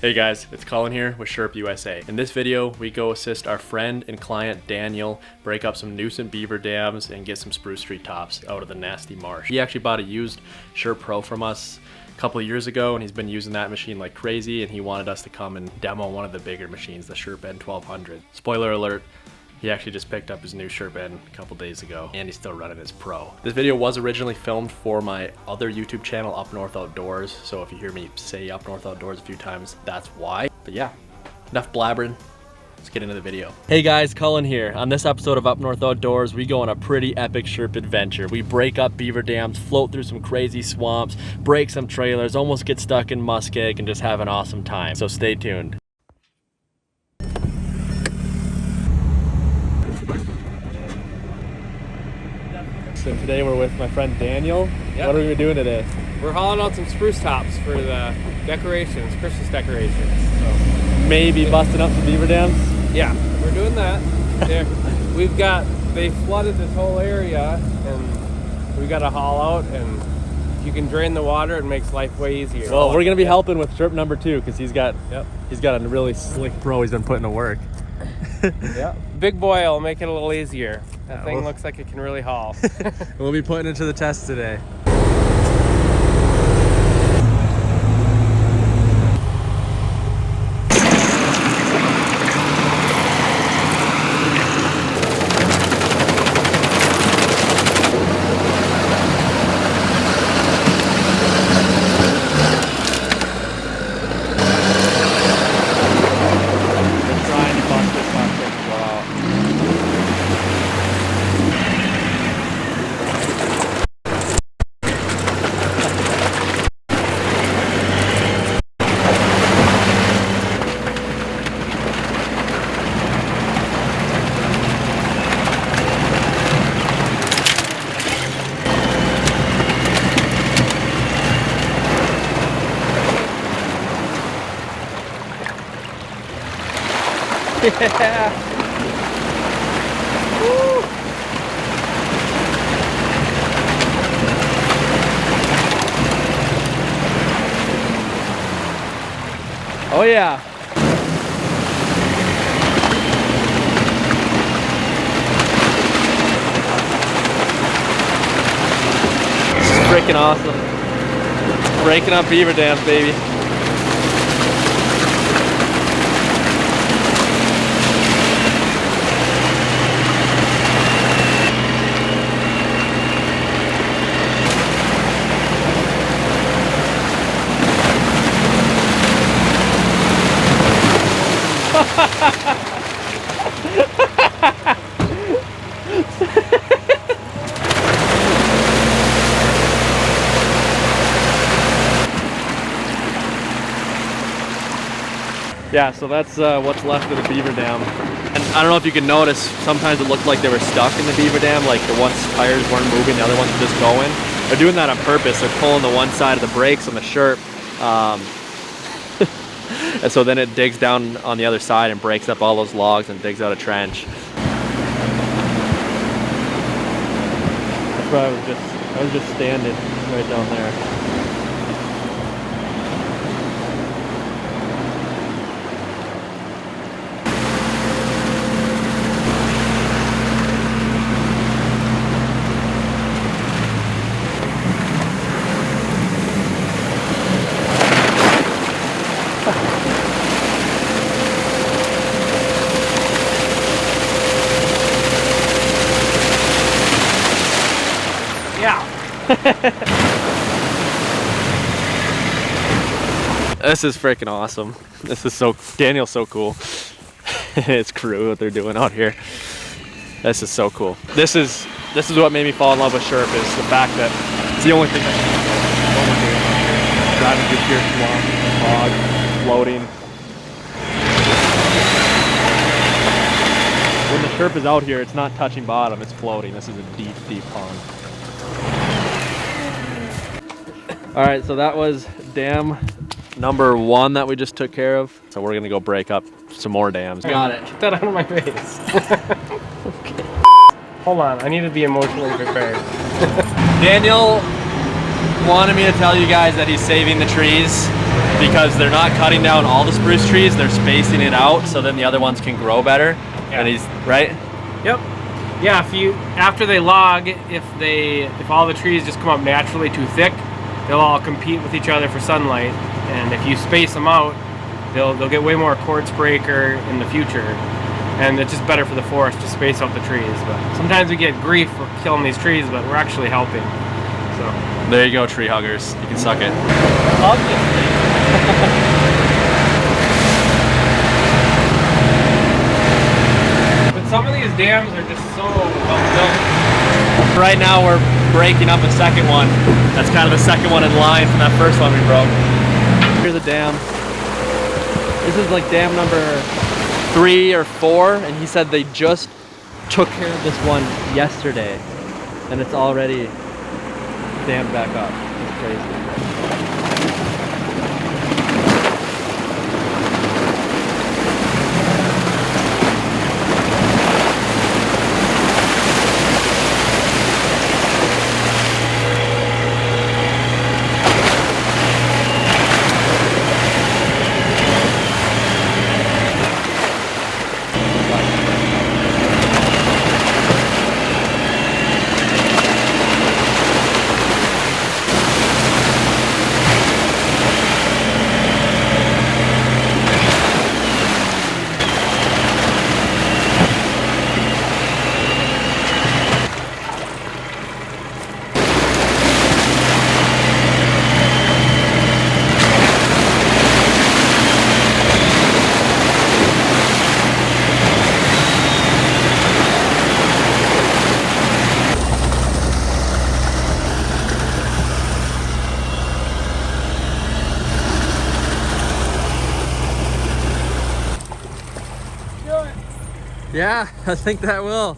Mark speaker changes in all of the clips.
Speaker 1: Hey guys, it's Colin here with Sherp USA. In this video, we go assist our friend and client Daniel break up some nuisance beaver dams and get some spruce tree tops out of the nasty marsh. He actually bought a used Sherp Pro from us a couple of years ago, and he's been using that machine like crazy, and he wanted us to come and demo one of the bigger machines, the Sherp N 1200. Spoiler alert, he actually just picked up his new Sherp N a couple days ago, and he's still running his Pro. This video was originally filmed for my other YouTube channel, Up North Outdoors, so if you hear me say Up North Outdoors a few times, that's why. But yeah, enough blabbering. Let's get into the video. Hey guys, Cullen here. On this episode of Up North Outdoors, we go on a pretty epic Sherp adventure. We break up beaver dams, float through some crazy swamps, break some trailers, almost get stuck in Muskeg, and just have an awesome time. So stay tuned. So today we're with my friend Daniel. Yep. What are we doing today?
Speaker 2: We're hauling out some spruce tops for the decorations, Christmas decorations. So
Speaker 1: maybe busting up some beaver dams?
Speaker 2: Yeah, we're doing that. They flooded this whole area and we got to haul out, and if you can drain the water, it makes life way easier.
Speaker 1: Well, we're going to be helping with Sherp number 2 because he's got a really slick Pro he's been putting to work.
Speaker 2: Yeah, big boy will make it a little easier. That thing looks like it can really haul.
Speaker 1: We'll be putting it to the test today. Yeah. Woo. Oh yeah. This is freaking awesome. Breaking up beaver dams, baby. Yeah, so that's what's left of the beaver dam. And I don't know if you can notice, sometimes it looked like they were stuck in the beaver dam, like the one's tires weren't moving, the other ones were just going. They're doing that on purpose. They're pulling the one side of the brakes on the Sherp. And so then it digs down on the other side and breaks up all those logs and digs out a trench. That's where I was just standing right down there. This is freaking awesome. Daniel's so cool. His crew, what they're doing out here. This is so cool. This is what made me fall in love with Sherp, is the fact that it's the only thing that driving through pure swamp, fog, floating. When the Sherp is out here, it's not touching bottom, it's floating. This is a deep, deep pond. All right, so that was dam number 1 that we just took care of. So we're gonna go break up some more dams.
Speaker 2: Got it. Get that out of my face. Okay. Hold on, I need to be emotionally prepared.
Speaker 1: Daniel wanted me to tell you guys that he's saving the trees. because they're not cutting down all the spruce trees, they're spacing it out so then the other ones can grow better. Yeah. And he's right?
Speaker 2: Yep. Yeah, after they log, if all the trees just come up naturally too thick, they'll all compete with each other for sunlight. And if you space them out, they'll get way more quartz breaker in the future. And it's just better for the forest to space out the trees. But sometimes we get grief for killing these trees, but we're actually helping. So
Speaker 1: there you go, tree huggers. You can suck it.
Speaker 2: I love this thing. But some of these dams are just so well built.
Speaker 1: Right now we're breaking up a second one. That's kind of the second one in line from that first one we broke. Here's a dam. This is like dam number 3 or 4, and he said they just took care of this one yesterday and it's already dammed back up. It's crazy. Yeah, I think that will.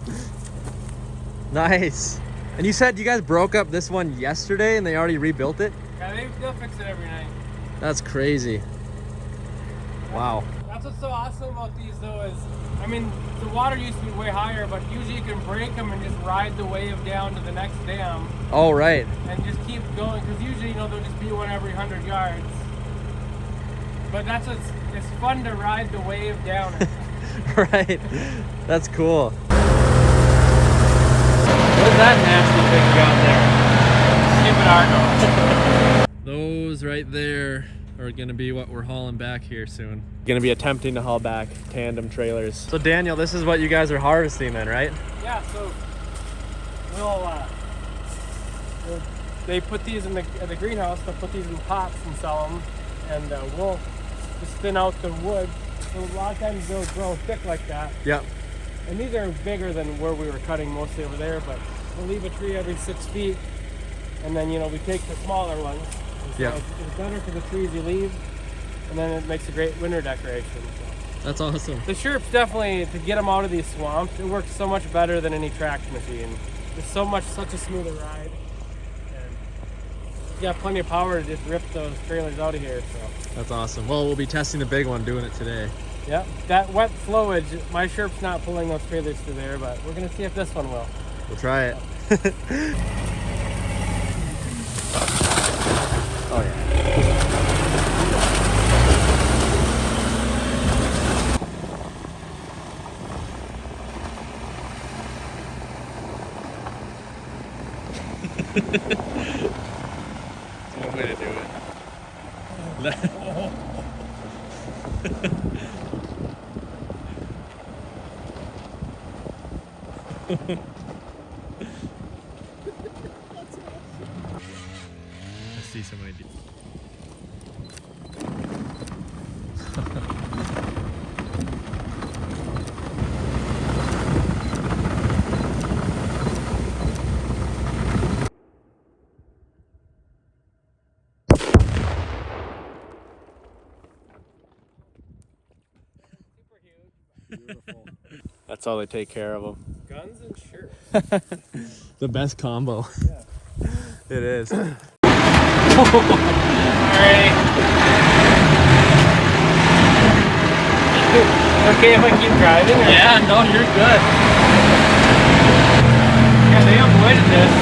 Speaker 1: Nice. And you said you guys broke up this one yesterday and they already rebuilt it?
Speaker 2: Yeah, they'll fix it every night.
Speaker 1: That's crazy. Wow.
Speaker 2: That's what's so awesome about these though is, I mean, the water used to be way higher, but usually you can break them and just ride the wave down to the next dam.
Speaker 1: Oh, right.
Speaker 2: And just keep going, because usually, you know, there'll just be one every 100 yards. But that's what's, it's fun to ride the wave down it.
Speaker 1: Right. That's cool. What's that nasty thing you got there?
Speaker 2: Stupid Argo.
Speaker 1: Those right there are gonna be what we're hauling back here soon. Gonna be attempting to haul back tandem trailers. So Daniel, this is what you guys are harvesting then, right?
Speaker 2: Yeah, so they put these in the greenhouse, they'll put these in pots and sell them, and we'll just thin out the wood. So a lot of times they'll grow thick like that.
Speaker 1: Yep.
Speaker 2: And these are bigger than where we were cutting mostly over there, but we'll leave a tree every 6 feet, and then, you know, we take the smaller ones. So
Speaker 1: yeah.
Speaker 2: It's better for the trees you leave, and then it makes a great winter decoration. So.
Speaker 1: That's awesome.
Speaker 2: The Sherps definitely, to get them out of these swamps, it works so much better than any tract machine. It's such a smoother ride. And you got plenty of power to just rip those trailers out of here. So.
Speaker 1: That's awesome. Well, we'll be testing the big one, doing it today.
Speaker 2: Yep, that wet flowage, my Sherp's not pulling those trailers through there, but we're gonna see if this one will.
Speaker 1: We'll try it. Oh yeah. That's one way to do it. I see so many. Beautiful. That's how they take care of them.
Speaker 2: Guns and shirts.
Speaker 1: The best combo.
Speaker 2: Yeah.
Speaker 1: It is.
Speaker 2: Alright. Okay if I keep driving? Or?
Speaker 1: Yeah, no, you're good.
Speaker 2: Yeah, they avoided this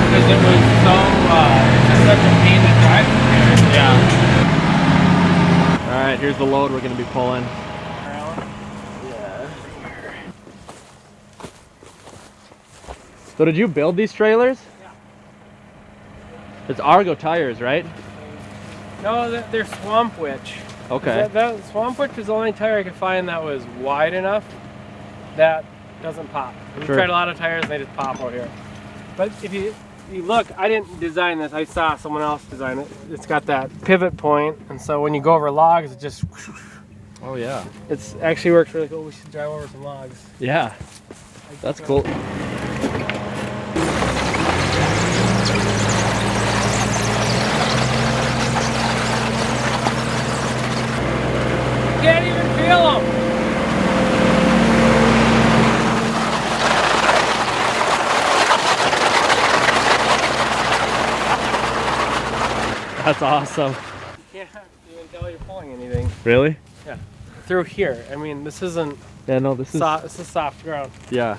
Speaker 2: because it was so, it's just such a pain to drive through here.
Speaker 1: Yeah. right, here's the load we're gonna be pulling. So did you build these trailers?
Speaker 2: Yeah.
Speaker 1: It's Argo tires, right?
Speaker 2: No, they're Swamp Witch.
Speaker 1: Okay.
Speaker 2: That Swamp Witch was the only tire I could find that was wide enough that doesn't pop. We tried a lot of tires and they just pop out here. But if you look, I didn't design this. I saw someone else design it. It's got that pivot point, and so when you go over logs, it just...
Speaker 1: Oh yeah.
Speaker 2: It's actually works really cool. We should drive over some logs.
Speaker 1: Yeah. That's cool.
Speaker 2: Can't even feel them.
Speaker 1: That's awesome.
Speaker 2: Can't even tell you're pulling anything.
Speaker 1: Really?
Speaker 2: Yeah. Through here. I mean, this isn't.
Speaker 1: Yeah, no, this is
Speaker 2: soft ground.
Speaker 1: Yeah.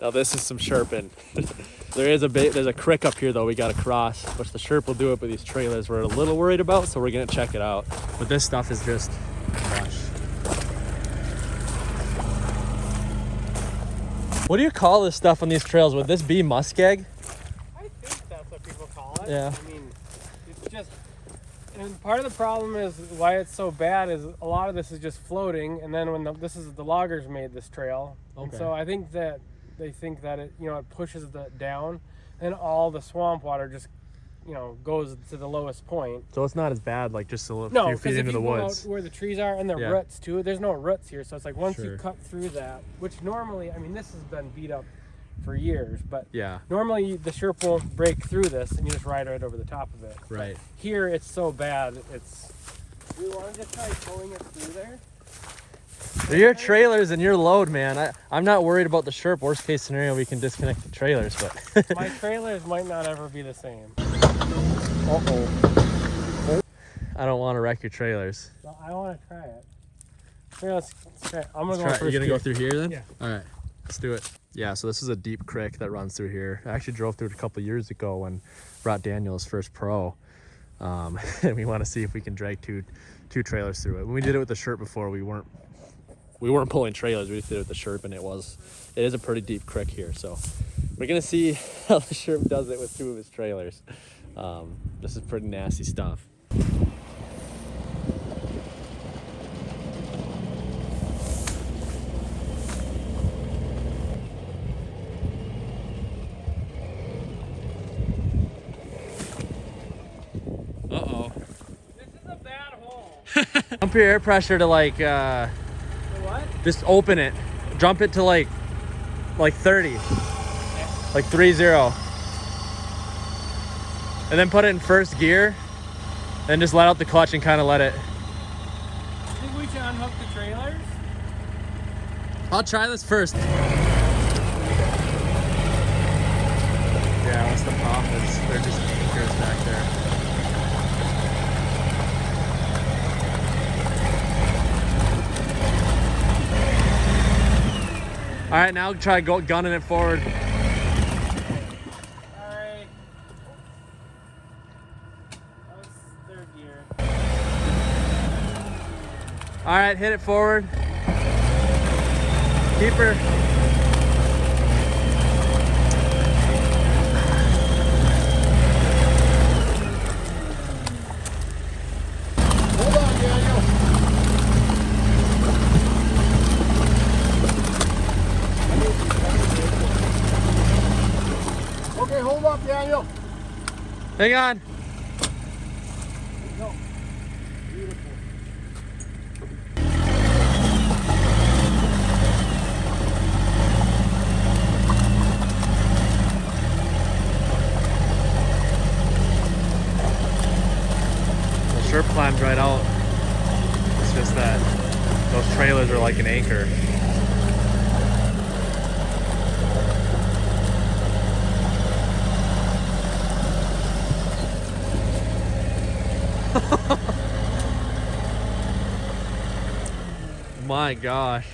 Speaker 1: Now this is some Sherp N. There's a creek up here though we gotta cross, which the Sherp will do it with these trailers we're a little worried about, so we're gonna check it out. But this stuff is just lush. What do you call this stuff on these trails? Would this be Muskeg?
Speaker 2: I think that's what people call it.
Speaker 1: Yeah.
Speaker 2: I mean, it's just, and part of the problem is why it's so bad is a lot of this is just floating, and then when the loggers made this trail, and so I think that they think that it, you know, it pushes down, and all the swamp water just, you know, goes to the lowest point.
Speaker 1: So it's not as bad, like just a
Speaker 2: No,
Speaker 1: few feet into the woods.
Speaker 2: Where the trees are and the roots too. There's no roots here, so it's like once you cut through that, which normally, I mean, this has been beat up for years, but normally the Sherp won't break through this, and you just ride right over the top of it.
Speaker 1: Right.
Speaker 2: But here it's so bad. We wanted to try pulling it through there.
Speaker 1: They're your trailers and your load, man. I'm not worried about the Sherp. Worst case scenario, we can disconnect the trailers, but
Speaker 2: my trailers might not ever be the same.
Speaker 1: I don't want to wreck your trailers.
Speaker 2: Well, I want to try it. Here, let's try it. I'm gonna go first.
Speaker 1: You're gonna go through here then?
Speaker 2: Yeah.
Speaker 1: All right, let's do it. Yeah, so this is a deep creek that runs through here. I actually drove through it a couple years ago when brought Daniel his first pro, and we want to see if we can drag two trailers through it. When we did it with the Sherp before, we weren't pulling trailers. We just did it with the Sherp, and it is a pretty deep creek here. So we're gonna see how the Sherp does it with two of his trailers. This is pretty nasty stuff. Uh-oh.
Speaker 2: This is a bad hole.
Speaker 1: Dump your air pressure to like
Speaker 2: What?
Speaker 1: just open it. Jump it to like 30. Like 30. And then put it in first gear. Then just let out the clutch and kind of let it.
Speaker 2: You think we should unhook the trailers?
Speaker 1: I'll try this first. Yeah, once the pop is, they're just anchors back there. All right, now try gunning it forward.
Speaker 2: All right. That was third gear.
Speaker 1: All right, hit it forward. Keep her.
Speaker 3: Hold on, Daniel. Okay, hold up, Daniel.
Speaker 1: Hang on.
Speaker 3: No. Beautiful.
Speaker 1: The Sherp climbed right out. just that those trailers are like an anchor. My gosh.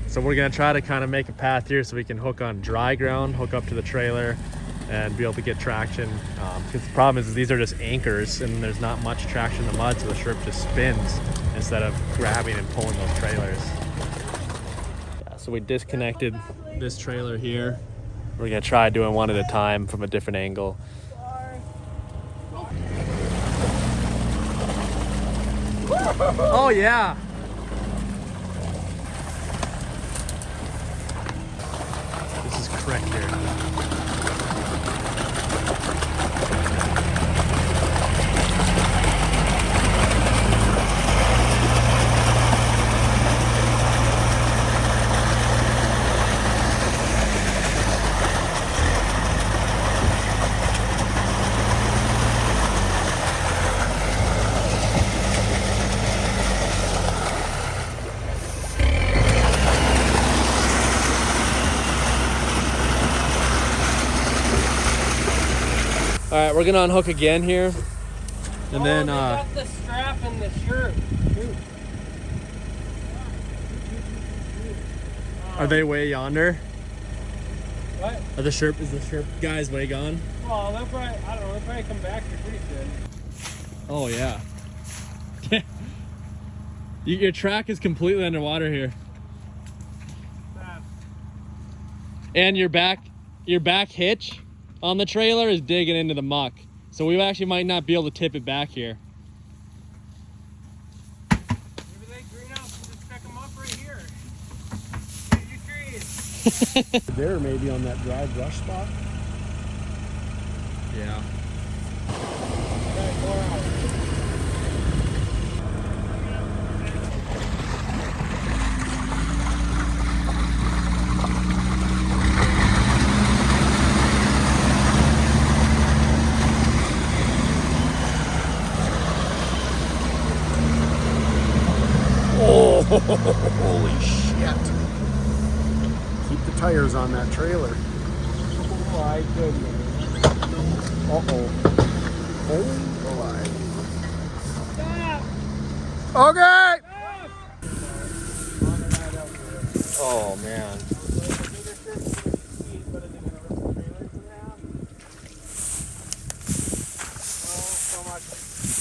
Speaker 1: So we're gonna try to kind of make a path here so we can hook on dry ground, hook up to the trailer, and be able to get traction. Because the problem is these are just anchors and there's not much traction in the mud, so the Sherp just spins instead of grabbing and pulling those trailers. Yeah, so we disconnected this trailer here. We're gonna try doing one at a time from a different angle. Oh yeah. This is correct here. All right, we're gonna unhook again here, and then
Speaker 2: got the strap and the shirt.
Speaker 1: are they way yonder?
Speaker 2: What?
Speaker 1: Is the Sherp guys way gone?
Speaker 2: Well, they'll probably, I don't know, they'll probably come back here pretty soon.
Speaker 1: Oh yeah. Your track is completely underwater here, and your back hitch on the trailer is digging into the muck, so we actually might not be able to tip it back here.
Speaker 2: Maybe they greenhouse and just check them up right here. Get your trees.
Speaker 3: There, maybe on that dry brush spot.
Speaker 1: Yeah.
Speaker 2: Okay, 4 hours.
Speaker 3: Holy shit. Keep the tires on that trailer.
Speaker 2: Oh my goodness.
Speaker 3: Uh-oh. Oh my.
Speaker 2: Stop!
Speaker 3: Okay!
Speaker 1: Oh man.
Speaker 2: So much.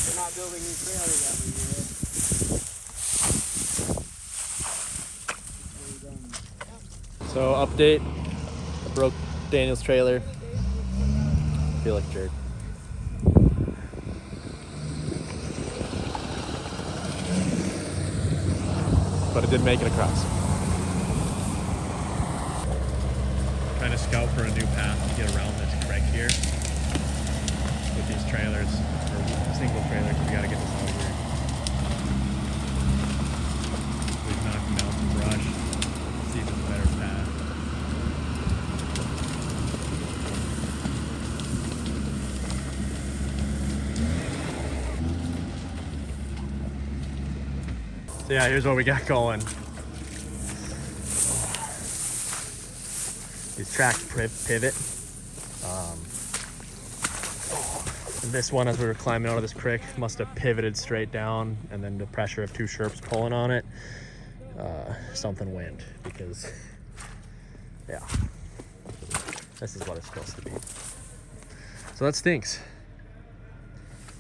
Speaker 2: They're not building new trailers every year.
Speaker 1: So update, I broke Daniel's trailer. I feel like a jerk. But it did make it across. Trying to scout for a new path to get around this creek here with these trailers, or single trailers. We gotta get this out of here. We've knocked down some brush. See if it's a better path. So yeah, here's what we got going. These tracks pivot. And this one, as we were climbing out of this creek, must have pivoted straight down, and then the pressure of 2 Sherps pulling on it, something went, because yeah, this is what it's supposed to be. So that stinks,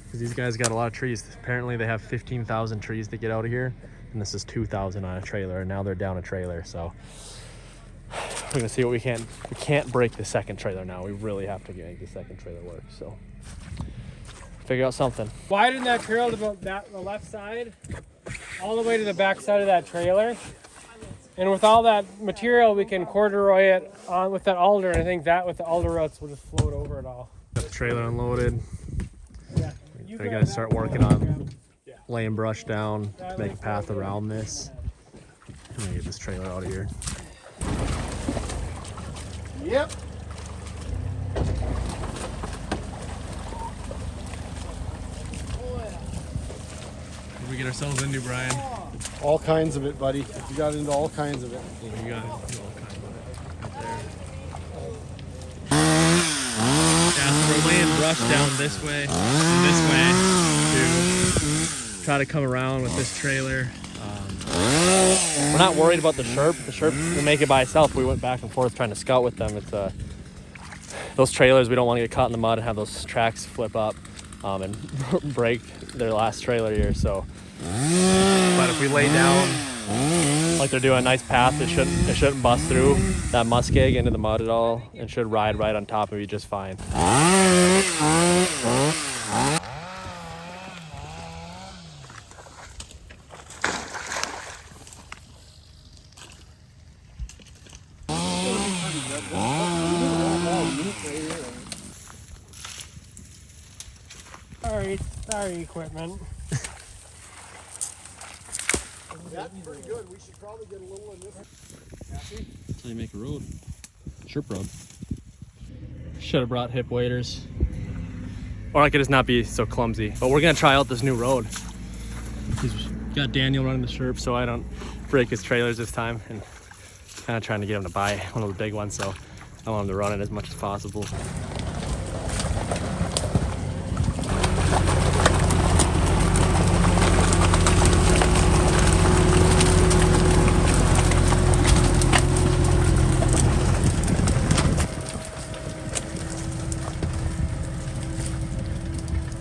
Speaker 1: because these guys got a lot of trees. Apparently they have 15,000 trees to get out of here, and this is 2,000 on a trailer, and now they're down a trailer. So we're gonna see what we can't break the second trailer now. We really have to make the second trailer work. So figure out something.
Speaker 2: Widen that trail to the left side, all the way to the back side of that trailer. And with all that material, we can corduroy it on with that alder. And I think that with the alder roots will just float over it all.
Speaker 1: Got the trailer unloaded.
Speaker 2: Yeah.
Speaker 1: I gotta start working on laying brush down, make a path around this. I'm gonna get this trailer out of here.
Speaker 3: Yep.
Speaker 1: What did we get ourselves into, Brian?
Speaker 3: All kinds of it, buddy. You got into all kinds of it.
Speaker 1: We got all kinds of it right there. Yeah, so we're laying brush down this way and this way to try to come around with this trailer. We're not worried about the Sherp. The Sherp will make it by itself. We went back and forth trying to scout with them. It's those trailers, we don't want to get caught in the mud and have those tracks flip up and break their last trailer here. So, but if we lay down like they're doing a nice path, it shouldn't bust through that muskeg into the mud at all, and should ride right on top of you just fine.
Speaker 2: Sorry, equipment.
Speaker 3: That's pretty good. We should probably get a little in this. Happy?
Speaker 1: That's how you make a road. Sherp road. Should have brought hip waders. Or I could just not be so clumsy. But we're gonna try out this new road. He's got Daniel running the Sherp so I don't break his trailers this time, and kind of trying to get him to buy one of the big ones, so I want him to run it as much as possible.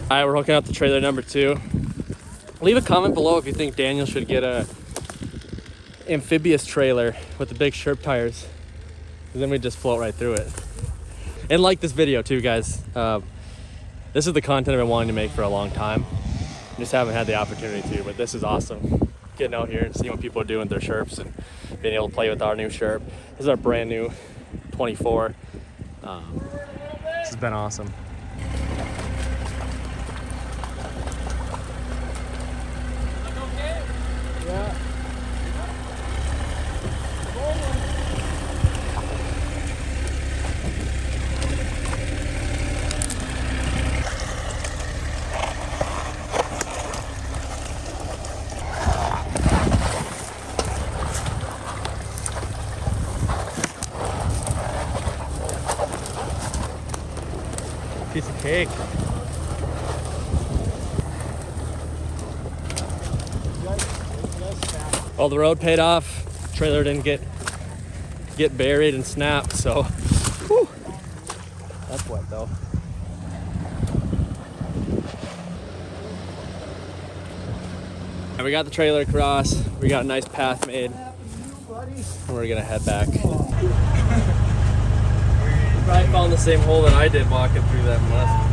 Speaker 1: All right, we're hooking up the trailer number 2. Leave a comment below if you think Daniel should get a amphibious trailer with the big Sherp tires, because then we just float right through it. And like this video too, guys. This is the content I've been wanting to make for a long time. Just haven't had the opportunity to, but this is awesome. Getting out here and seeing what people are doing with their Sherps and being able to play with our new Sherp. This is our brand new 24. This has been awesome.
Speaker 2: Yeah.
Speaker 1: Piece of cake. Well, the road paid off. Trailer didn't get buried and snapped, so whew. That's wet though. And we got the trailer across. We got a nice path made. And we're gonna head back. You probably found the same hole that I did walking through that mud.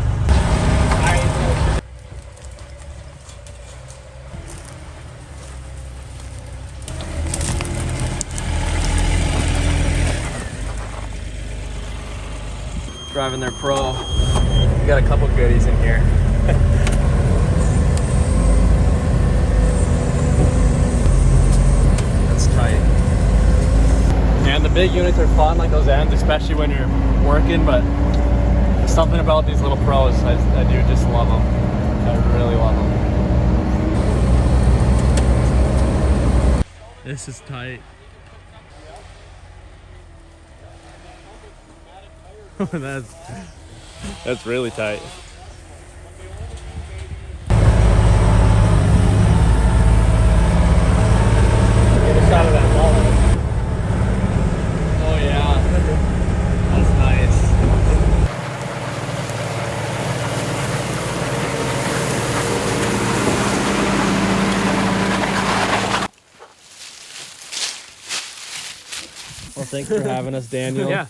Speaker 1: Driving their Pro. We got a couple goodies in here. That's tight. And the big units are fun, like those ends, especially when you're working, but there's something about these little Pros. I do just love them. I really love them. This is tight. That's really tight. Get a shot of that mullet. Oh yeah, that's nice. Well, thanks for having us, Daniel.
Speaker 2: Yeah.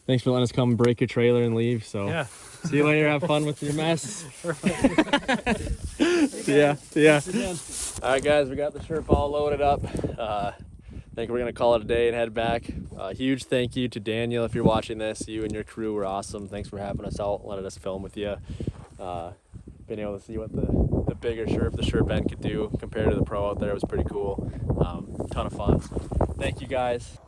Speaker 1: Thanks for letting us come break your trailer and leave. So
Speaker 2: Yeah.
Speaker 1: see you later. Have fun with your mess. Yeah. All right, guys, we got the Sherp all loaded up. I think we're gonna call it a day and head back. Huge thank you to Daniel if you're watching this. You and your crew were awesome. Thanks for having us out, letting us film with you. Being able to see what the bigger Sherp, the Sherp N could do compared to the Pro out there was pretty cool. Ton of fun. Thank you, guys.